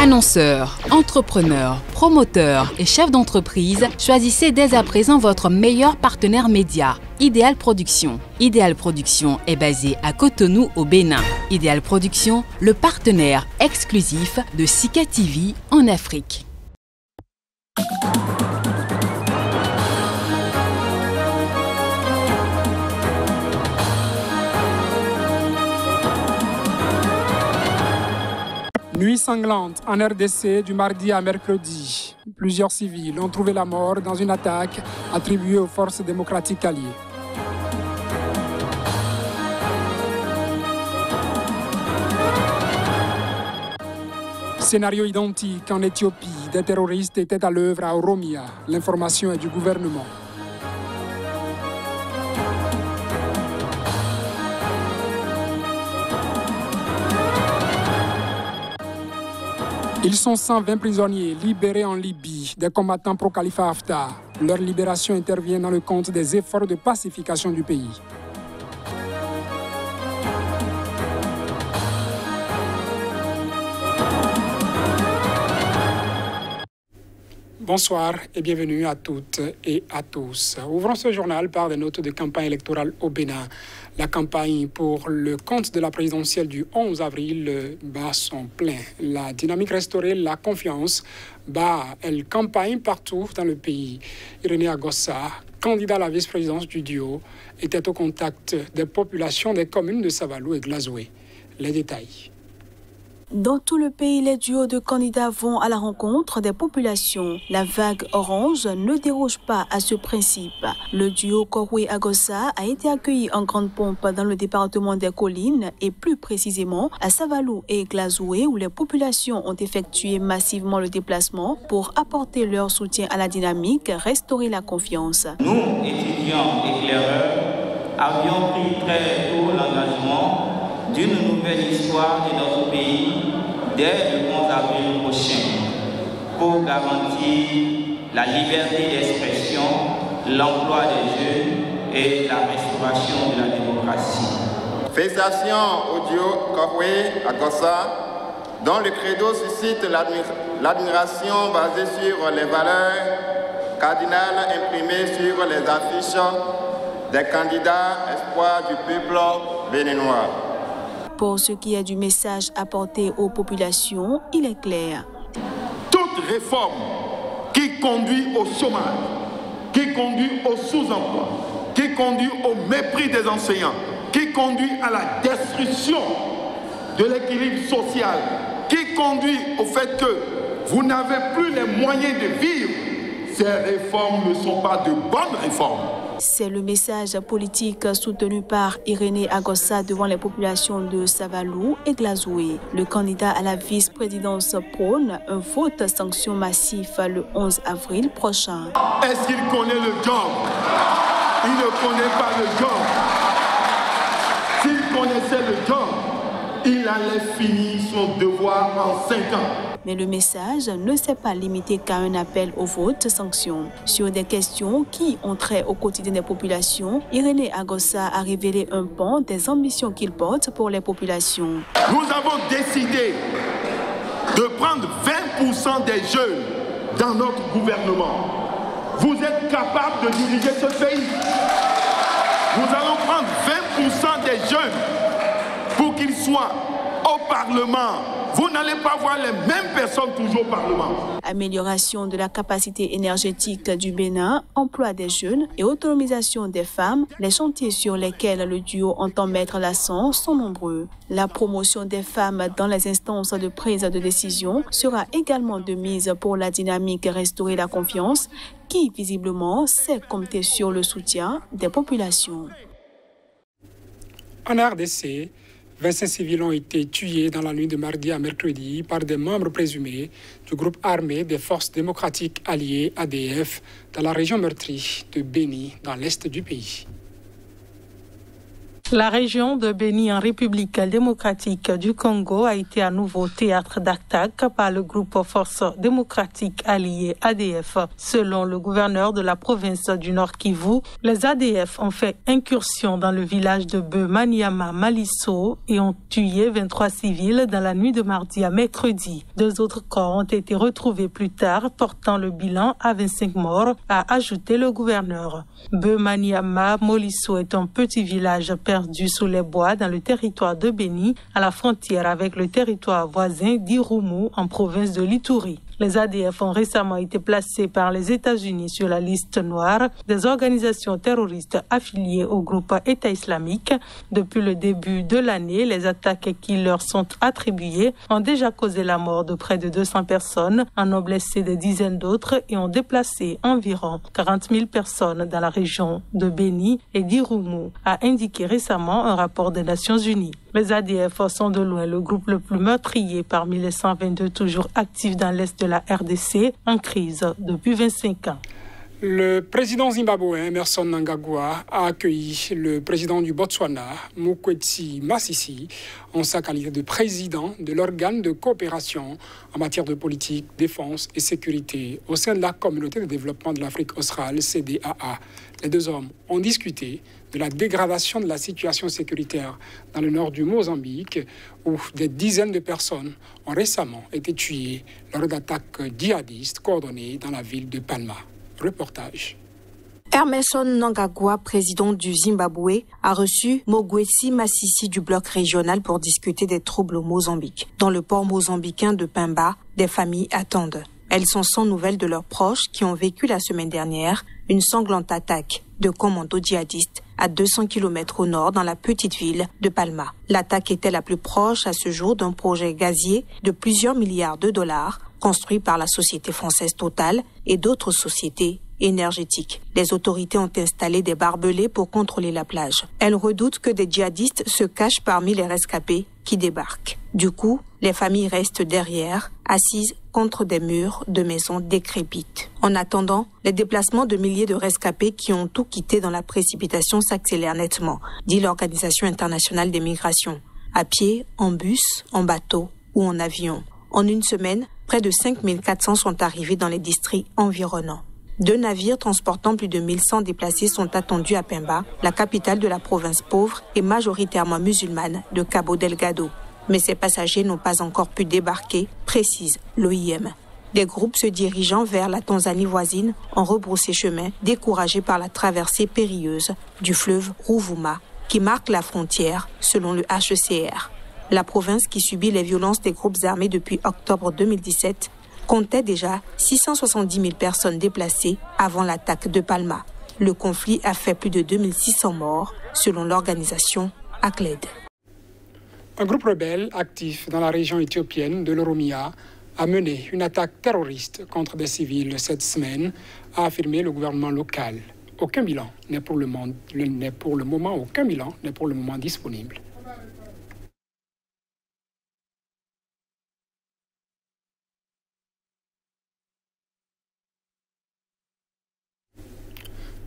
Annonceurs, entrepreneurs, promoteurs et chefs d'entreprise, choisissez dès à présent votre meilleur partenaire média, Ideal Production. Ideal Production est basé à Cotonou au Bénin. Ideal Production, le partenaire exclusif de Sika TV en Afrique. Nuit sanglante en RDC du mardi à mercredi. Plusieurs civils ont trouvé la mort dans une attaque attribuée aux forces démocratiques alliées. Scénario identique en Éthiopie. Des terroristes étaient à l'œuvre à Oromia. L'information est du gouvernement. Ils sont 120 prisonniers libérés en Libye, des combattants pro-Khalifa Haftar. Leur libération intervient dans le compte des efforts de pacification du pays. Bonsoir et bienvenue à toutes et à tous. Ouvrons ce journal par des notes de campagne électorale au Bénin. La campagne pour le compte de la présidentielle du 11 avril bat son plein. La dynamique restaurée, la confiance, elle campagne partout dans le pays. Irénée Agossa, candidat à la vice-présidence du duo, était au contact des populations des communes de Savalou et Glazoué. Les détails. Dans tout le pays, les duos de candidats vont à la rencontre des populations. La vague orange ne déroge pas à ce principe. Le duo Korwe-Agossa a été accueilli en grande pompe dans le département des Collines et plus précisément à Savalou et Glazoué où les populations ont effectué massivement le déplacement pour apporter leur soutien à la dynamique, restaurer la confiance. Nous, étudiants éclaireurs, avions pris très tôt l'engagement d'une nouvelle histoire de notre pays dès le 11 avril prochain pour garantir la liberté d'expression, l'emploi des jeunes et la restauration de la démocratie. Félicitations au duo Korwe-Agossa dont le credo suscite l'admiration basée sur les valeurs cardinales imprimées sur les affiches des candidats espoirs du peuple béninois. Pour ce qui est du message apporté aux populations, il est clair. Toute réforme qui conduit au chômage, qui conduit au sous-emploi, qui conduit au mépris des enseignants, qui conduit à la destruction de l'équilibre social, qui conduit au fait que vous n'avez plus les moyens de vivre, ces réformes ne sont pas de bonnes réformes. C'est le message politique soutenu par Irénée Agossa devant les populations de Savalou et Glazoué. Le candidat à la vice-présidence prône un vote sanction massif le 11 avril prochain. Est-ce qu'il connaît le job? Il ne connaît pas le job. S'il connaissait le job, il allait finir son devoir en 5 ans. Mais le message ne s'est pas limité qu'à un appel au vote sanction. Sur des questions qui ont trait au quotidien des populations, Irénée Agossa a révélé un pan des ambitions qu'il porte pour les populations. Nous avons décidé de prendre 20% des jeunes dans notre gouvernement. Vous êtes capable de diriger ce pays. Nous allons prendre 20% des jeunes pour qu'ils soient au Parlement. Vous n'allez pas voir les mêmes personnes toujours au Parlement. Amélioration de la capacité énergétique du Bénin, emploi des jeunes et autonomisation des femmes, les chantiers sur lesquels le duo entend mettre l'accent sont nombreux. La promotion des femmes dans les instances de prise de décision sera également de mise pour la dynamique restaurer la confiance qui, visiblement, sait compter sur le soutien des populations. En RDC, 25 civils ont été tués dans la nuit de mardi à mercredi par des membres présumés du groupe armé des forces démocratiques alliées ADF dans la région meurtrie de Béni, dans l'est du pays. La région de Béni en République démocratique du Congo a été à nouveau théâtre d'attaque par le groupe Forces démocratiques alliées ADF. Selon le gouverneur de la province du Nord Kivu, les ADF ont fait incursion dans le village de Bemaniama Maliso et ont tué 23 civils dans la nuit de mardi à mercredi. 2 autres corps ont été retrouvés plus tard, portant le bilan à 25 morts, a ajouté le gouverneur. Bemaniama Maliso est un petit village perdu sous les bois dans le territoire de Béni, à la frontière avec le territoire voisin d'Irumu en province de l'Ituri. Les ADF ont récemment été placés par les États-Unis sur la liste noire des organisations terroristes affiliées au groupe État islamique. Depuis le début de l'année, les attaques qui leur sont attribuées ont déjà causé la mort de près de 200 personnes, en ont blessé des dizaines d'autres et ont déplacé environ 40 000 personnes dans la région de Béni et d'Irumu, a indiqué récemment un rapport des Nations Unies. Les ADF sont de loin le groupe le plus meurtrier parmi les 122 toujours actifs dans l'est de la RDC, en crise depuis 25 ans. Le président zimbabwéen Emmerson Mnangagwa a accueilli le président du Botswana, Mokgweetsi Masisi, en sa qualité de président de l'organe de coopération en matière de politique, défense et sécurité au sein de la communauté de développement de l'Afrique australe, CDAA. Les 2 hommes ont discuté de la dégradation de la situation sécuritaire dans le nord du Mozambique, où des dizaines de personnes ont récemment été tuées lors d'attaques djihadistes coordonnées dans la ville de Palma. Reportage. Emmerson Mnangagwa, président du Zimbabwe, a reçu Mokgweetsi Masisi du bloc régional pour discuter des troubles au Mozambique. Dans le port mozambicain de Pemba, des familles attendent. Elles sont sans nouvelles de leurs proches qui ont vécu la semaine dernière une sanglante attaque de commandos djihadistes à 200 km au nord dans la petite ville de Palma. L'attaque était la plus proche à ce jour d'un projet gazier de plusieurs milliards de dollars construit par la société française Total et d'autres sociétés énergétiques. Les autorités ont installé des barbelés pour contrôler la plage. Elles redoutent que des djihadistes se cachent parmi les rescapés qui débarquent. Du coup, les familles restent derrière, assises contre des murs de maisons décrépites. En attendant, les déplacements de milliers de rescapés qui ont tout quitté dans la précipitation s'accélèrent nettement, dit l'Organisation internationale des migrations. À pied, en bus, en bateau ou en avion. En une semaine, près de 5400 sont arrivés dans les districts environnants. 2 navires transportant plus de 1100 déplacés sont attendus à Pemba, la capitale de la province pauvre et majoritairement musulmane de Cabo Delgado. Mais ces passagers n'ont pas encore pu débarquer, précise l'OIM. Des groupes se dirigeant vers la Tanzanie voisine ont rebroussé chemin, découragés par la traversée périlleuse du fleuve Ruvuma, qui marque la frontière, selon le HCR. La province, qui subit les violences des groupes armés depuis octobre 2017, comptait déjà 670 000 personnes déplacées avant l'attaque de Palma. Le conflit a fait plus de 2600 morts, selon l'organisation ACLED. Un groupe rebelle actif dans la région éthiopienne de l'Oromia a mené une attaque terroriste contre des civils cette semaine, a affirmé le gouvernement local. Aucun bilan n'est pour le moment disponible.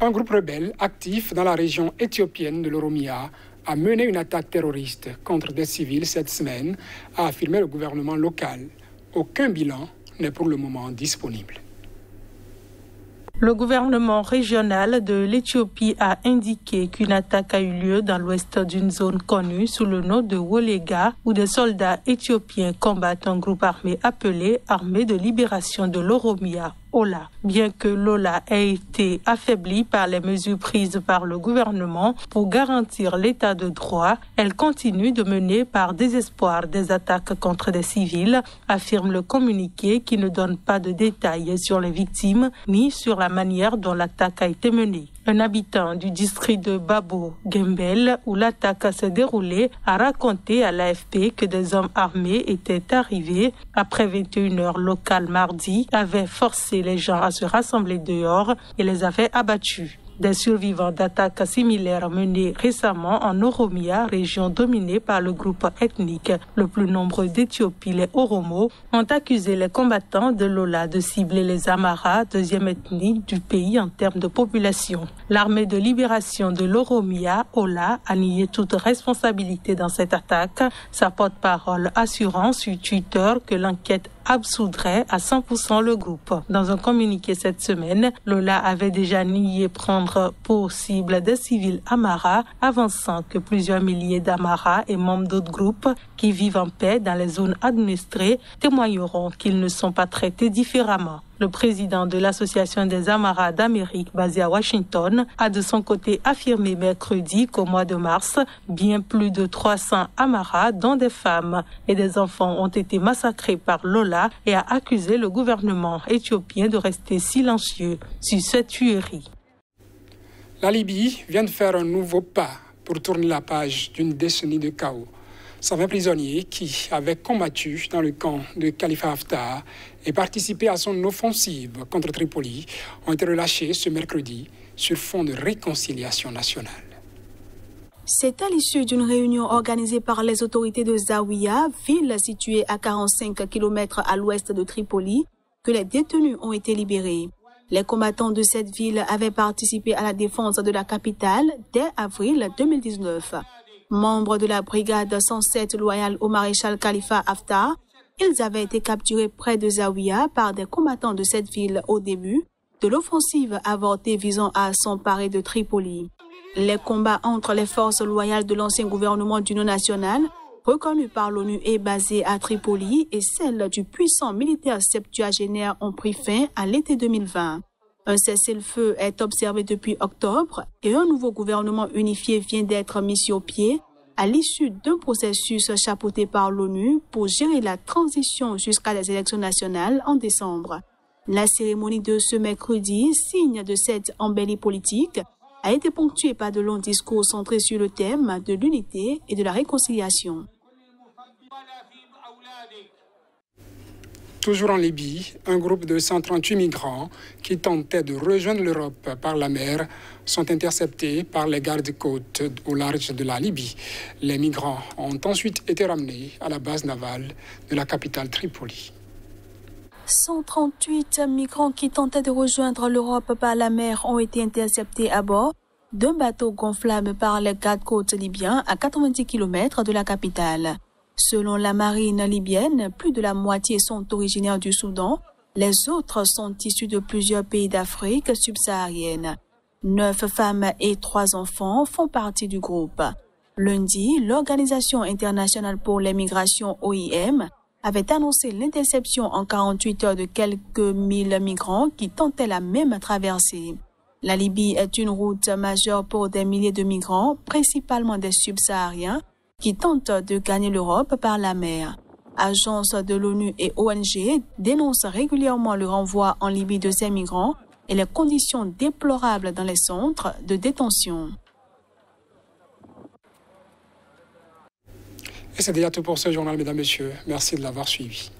Un groupe rebelle actif dans la région éthiopienne de l'Oromia a mené une attaque terroriste contre des civils cette semaine, a affirmé le gouvernement local. Aucun bilan n'est pour le moment disponible. Le gouvernement régional de l'Éthiopie a indiqué qu'une attaque a eu lieu dans l'ouest d'une zone connue sous le nom de Wolega, où des soldats éthiopiens combattent un groupe armé appelé Armée de libération de l'Oromia, OLA. Bien que l'OLA ait été affaiblie par les mesures prises par le gouvernement pour garantir l'état de droit, elle continue de mener par désespoir des attaques contre des civils, affirme le communiqué qui ne donne pas de détails sur les victimes ni sur la manière dont l'attaque a été menée. Un habitant du district de Babo Gembel, où l'attaque s'est déroulée, a raconté à l'AFP que des hommes armés étaient arrivés après 21 heures locales mardi, avaient forcé les gens à se rassembler dehors et les avaient abattus. Des survivants d'attaques similaires menées récemment en Oromia, région dominée par le groupe ethnique le plus nombreux d'Éthiopie, les Oromo, ont accusé les combattants de l'Ola de cibler les Amara, deuxième ethnie du pays en termes de population. L'armée de libération de l'Oromia, Ola, a nié toute responsabilité dans cette attaque. Sa porte-parole assurant sur Twitter que l'enquête absoudrait à 100% le groupe. Dans un communiqué cette semaine, l'Ola avait déjà nié prendre pour cible des civils Amara, avançant que plusieurs milliers d'Amara et membres d'autres groupes qui vivent en paix dans les zones administrées témoigneront qu'ils ne sont pas traités différemment. Le président de l'Association des Amara d'Amérique, basé à Washington, a de son côté affirmé mercredi qu'au mois de mars, bien plus de 300 Amara, dont des femmes et des enfants, ont été massacrés par l'Ola et a accusé le gouvernement éthiopien de rester silencieux sur cette tuerie. La Libye vient de faire un nouveau pas pour tourner la page d'une décennie de chaos. 120 prisonniers qui avaient combattu dans le camp de Khalifa Haftar et participé à son offensive contre Tripoli ont été relâchés ce mercredi sur fond de réconciliation nationale. C'est à l'issue d'une réunion organisée par les autorités de Zawiya, ville située à 45 km à l'ouest de Tripoli, que les détenus ont été libérés. Les combattants de cette ville avaient participé à la défense de la capitale dès avril 2019. Membres de la brigade 107 loyale au maréchal Khalifa Haftar, ils avaient été capturés près de Zawiya par des combattants de cette ville au début de l'offensive avortée visant à s'emparer de Tripoli. Les combats entre les forces loyales de l'ancien gouvernement d'union nationale, reconnu par l'ONU et basé à Tripoli, et celles du puissant militaire septuagénaire ont pris fin à l'été 2020. Un cessez-le-feu est observé depuis octobre et un nouveau gouvernement unifié vient d'être mis sur pied à l'issue d'un processus chapeauté par l'ONU pour gérer la transition jusqu'à les élections nationales en décembre. La cérémonie de ce mercredi, signe de cette embellie politique, a été ponctuée par de longs discours centrés sur le thème de l'unité et de la réconciliation. Toujours en Libye, un groupe de 138 migrants qui tentaient de rejoindre l'Europe par la mer sont interceptés par les gardes-côtes au large de la Libye. Les migrants ont ensuite été ramenés à la base navale de la capitale Tripoli. 138 migrants qui tentaient de rejoindre l'Europe par la mer ont été interceptés à bord d'un bateau gonflable par les gardes-côtes libyens à 90 km de la capitale. Selon la marine libyenne, plus de la moitié sont originaires du Soudan. Les autres sont issus de plusieurs pays d'Afrique subsaharienne. 9 femmes et 3 enfants font partie du groupe. Lundi, l'Organisation internationale pour les migrations OIM avait annoncé l'interception en 48 heures de quelques 1000 migrants qui tentaient la même traversée. La Libye est une route majeure pour des milliers de migrants, principalement des subsahariens, qui tentent de gagner l'Europe par la mer. Agences de l'ONU et ONG dénoncent régulièrement le renvoi en Libye de ces migrants et les conditions déplorables dans les centres de détention. Et c'est déjà tout pour ce journal, mesdames, messieurs. Merci de l'avoir suivi.